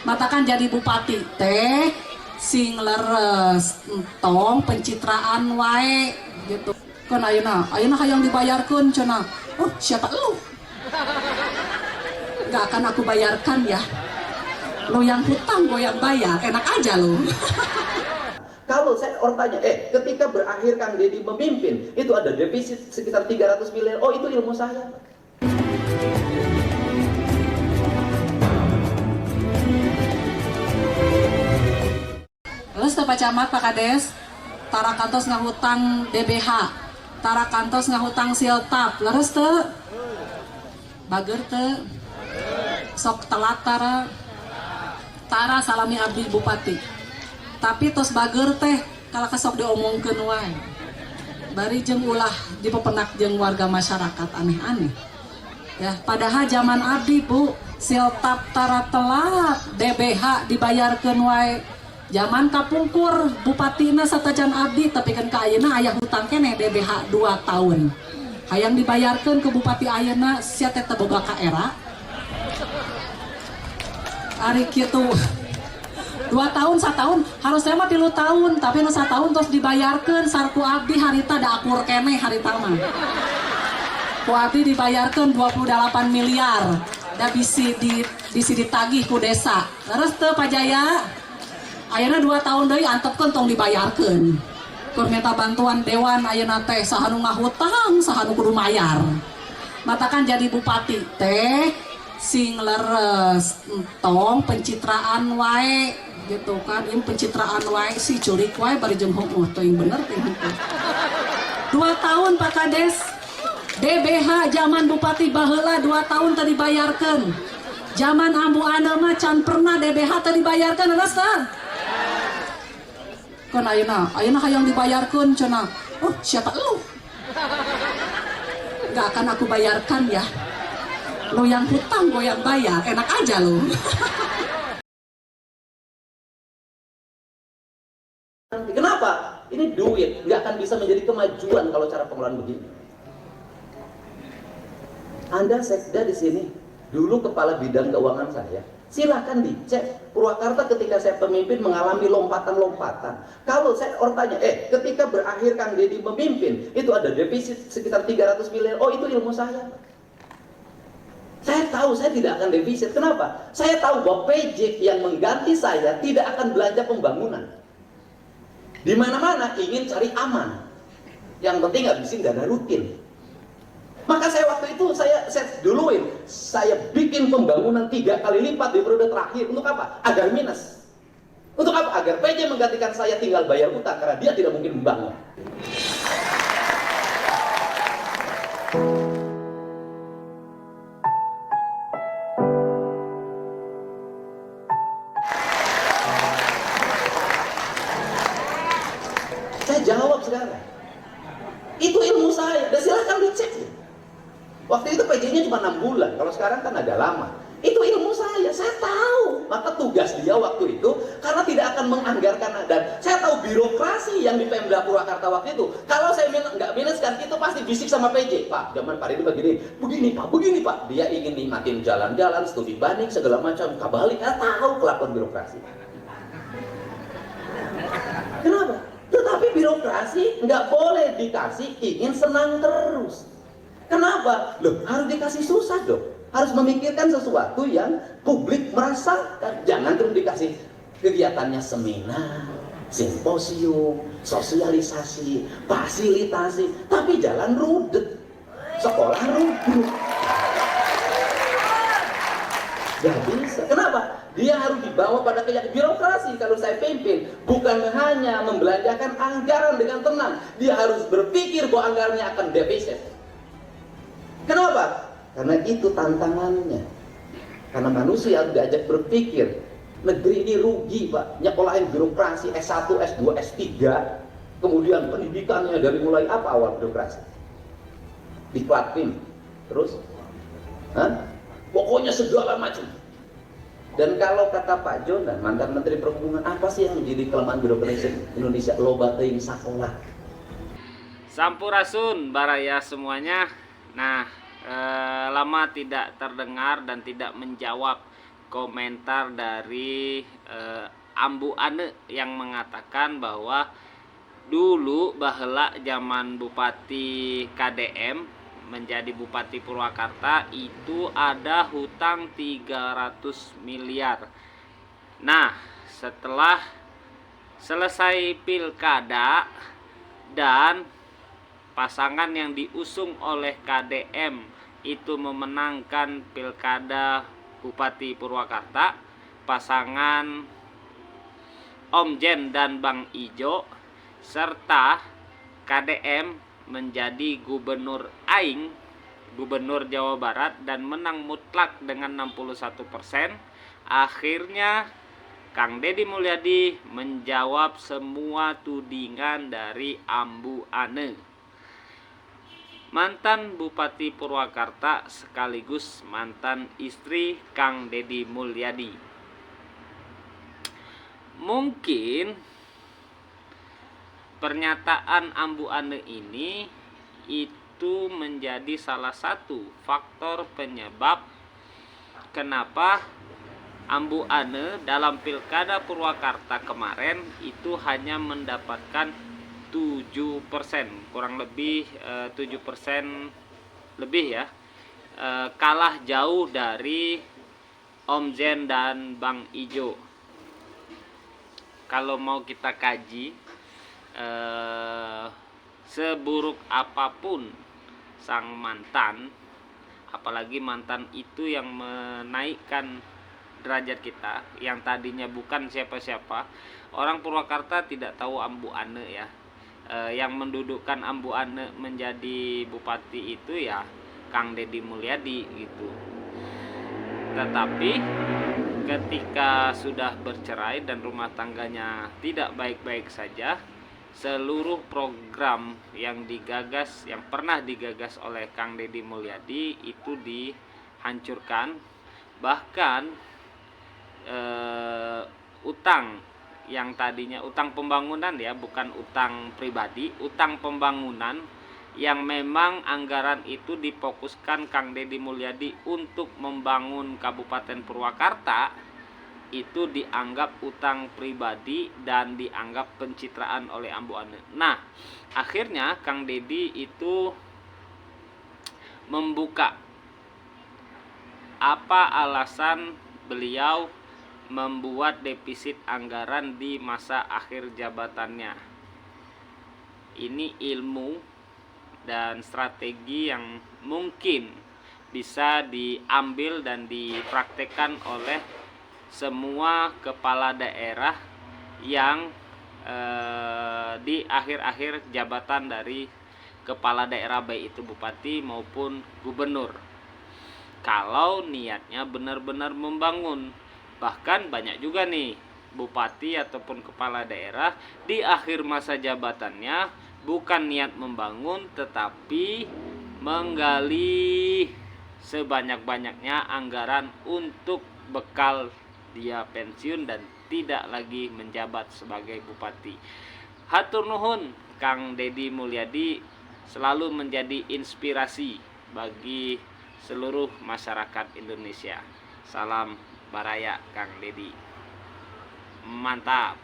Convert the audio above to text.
matakan jadi bupati teh sing leres entong pencitraan wae gitu kan. Ayeuna hayang dibayarkeun cenah. Oh siapa lu? Gak akan aku bayarkan ya, lo yang hutang gue yang bayar, enak aja lo. Kalau saya orang tanya, ketika berakhir Kang Deddy memimpin, itu ada defisit sekitar 300 miliar. Oh, itu ilmu saya. Terus Pak Camat, Pak Kades, tara kantos ngahutang DBH, tara kantos ngahutang siltap, leres teu? Bager teu? Sok telat tara salami abdi bupati. Tapi tos bager teh kalau kesok diomongkeun wae. Bari jeung ulah dipepenak jeung warga masyarakat aneh-aneh. Ya, padahal zaman abdi Bu, siltap tara telat, DBH dibayarkeun wae. Zaman kapungkur bupatina satajan abdi tapi kan ka ayeuna aya hutang keneh DBH 2 tahun. Hayang dibayarkeun ke bupati ayeuna sia teh teu boga ka era. Ari kitu 2 tahun 1 tahun harusnya mah 3 tahun tapi nu 1 tahun terus dibayarkeun sarku abdi harita da akur keneh harita mah. Ku abdi dibayarkeun 28 miliar da bisi ditagih ku desa. Terus teu Pak Jaya ayeuna 2 tahun deui antepkeun tong dibayarkeun. Kur minta bantuan dewan ayeuna teh saha nu ngahutang saha nu kudu mayar. Matakan jadi bupati teh sing leres entong pencitraan wae gitu kan. Ieu pencitraan wae si curik wae bari jeung heueuh teuing bener teh. 2 tahun Pak Kades DBH zaman bupati baheula 2 tahun teu dibayarkeun. Zaman Ambu Ane mah can pernah DBH teu dibayarkeun leres teu? Kan ayeuna hayang dibayarkeun cenah. Oh siapa lu? Gak akan aku bayarkan ya, lo yang hutang gue yang bayar, enak aja lo. Kenapa? Ini duit, nggak akan bisa menjadi kemajuan kalau cara pengelolaan begini. Anda sekda di sini, dulu kepala bidang keuangan saya. Silahkan dicek Purwakarta ketika saya pemimpin mengalami lompatan-lompatan. Kalau saya orang tanya, ketika berakhir Kang Deddy memimpin, itu ada defisit sekitar 300 miliar. Oh, itu ilmu saya. Saya tahu saya tidak akan defisit. Kenapa? Saya tahu bahwa PJ yang mengganti saya tidak akan belanja pembangunan. Di mana-mana ingin cari aman. Yang penting ngabisin dana rutin. Maka saya waktu itu saya duluin, saya bikin pembangunan 3 kali lipat di periode terakhir. Untuk apa? Agar minus. Untuk apa? Agar PJ menggantikan saya tinggal bayar utang karena dia tidak mungkin membangun. Saya jawab sekarang. Itu ilmu saya, dan silahkan dicek. Waktu itu PJ-nya cuma 6 bulan, kalau sekarang kan agak lama. Itu ilmu saya tahu. Maka tugas dia waktu itu, karena tidak akan menganggarkan, dan saya tahu birokrasi yang di Pemda Purwakarta waktu itu. Kalau saya nggak minuskan, itu pasti bisik sama PJ. Pak, zaman Pak Ridho begini Pak. Dia ingin nikmatin jalan-jalan, studi banding, segala macam. Kabalik, tahu kelakuan birokrasi. Kenapa? Tetapi birokrasi nggak boleh dikasih ingin senang terus. Kenapa? Loh, harus dikasih susah dong. Harus memikirkan sesuatu yang publik merasakan. Jangan terus dikasih kegiatannya seminar, simposium, sosialisasi, fasilitasi, tapi jalan rudet, sekolah rudet. Gak bisa. Kenapa? Dia harus dibawa pada keyakinan. Birokrasi kalau saya pimpin bukan hanya membelanjakan anggaran dengan tenang. Dia harus berpikir bahwa anggarannya akan defisit. Kenapa? Karena itu tantangannya. Karena manusia harus diajak berpikir. Negeri ini rugi Pak, nyekolahin birokrasi S1, S2, S3. Kemudian pendidikannya dari mulai apa awal birokrasi? Diklatkim. Terus? Pokoknya segala macam. Dan kalau kata Pak Jonan, mantan Menteri Perhubungan, apa sih yang menjadi kelemahan birokrasi Indonesia? Loba teuing sakola. Sampurasun baraya semuanya. Nah, lama tidak terdengar dan tidak menjawab komentar dari Ambu Ane yang mengatakan bahwa dulu baheula zaman Bupati KDM menjadi Bupati Purwakarta itu ada hutang 300 miliar. Nah, setelah selesai pilkada dan pasangan yang diusung oleh KDM itu memenangkan pilkada Bupati Purwakarta, pasangan Om Jen dan Bang Ijo, serta KDM menjadi gubernur aing, gubernur Jawa Barat, dan menang mutlak dengan 61%. Akhirnya Kang Deddy Mulyadi menjawab semua tudingan dari Ambu Ane, mantan Bupati Purwakarta sekaligus mantan istri Kang Deddy Mulyadi. Mungkin pernyataan Ambu Ane ini itu menjadi salah satu faktor penyebab kenapa Ambu Ane dalam pilkada Purwakarta kemarin itu hanya mendapatkan 7%, kurang lebih 7% lebih ya, kalah jauh dari Om Jen dan Bang Ijo. Kalau mau kita kaji, seburuk apapun sang mantan, apalagi mantan itu yang menaikkan derajat kita, yang tadinya bukan siapa-siapa, orang Purwakarta tidak tahu Ambu Ane ya. Yang mendudukkan Ambu Ane menjadi bupati itu ya Kang Deddy Mulyadi gitu. Tetapi ketika sudah bercerai dan rumah tangganya tidak baik-baik saja, seluruh program yang digagas, yang pernah digagas oleh Kang Deddy Mulyadi itu dihancurkan. Bahkan utang yang tadinya utang pembangunan ya, bukan utang pribadi, utang pembangunan yang memang anggaran itu difokuskan Kang Deddy Mulyadi untuk membangun Kabupaten Purwakarta, itu dianggap utang pribadi dan dianggap pencitraan oleh Ambu Ane. Nah, akhirnya Kang Deddy itu membuka apa alasan beliau membuat defisit anggaran di masa akhir jabatannya. Ini ilmu dan strategi yang mungkin bisa diambil dan dipraktekkan oleh semua kepala daerah yang di akhir-akhir jabatan dari kepala daerah, baik itu bupati maupun gubernur, kalau niatnya benar-benar membangun. Bahkan banyak juga nih bupati ataupun kepala daerah di akhir masa jabatannya bukan niat membangun, tetapi menggali sebanyak-banyaknya anggaran untuk bekal dia pensiun dan tidak lagi menjabat sebagai bupati. Hatur nuhun, Kang Deddy Mulyadi selalu menjadi inspirasi bagi seluruh masyarakat Indonesia. Salam Baraya Kang Deddy. Mantap.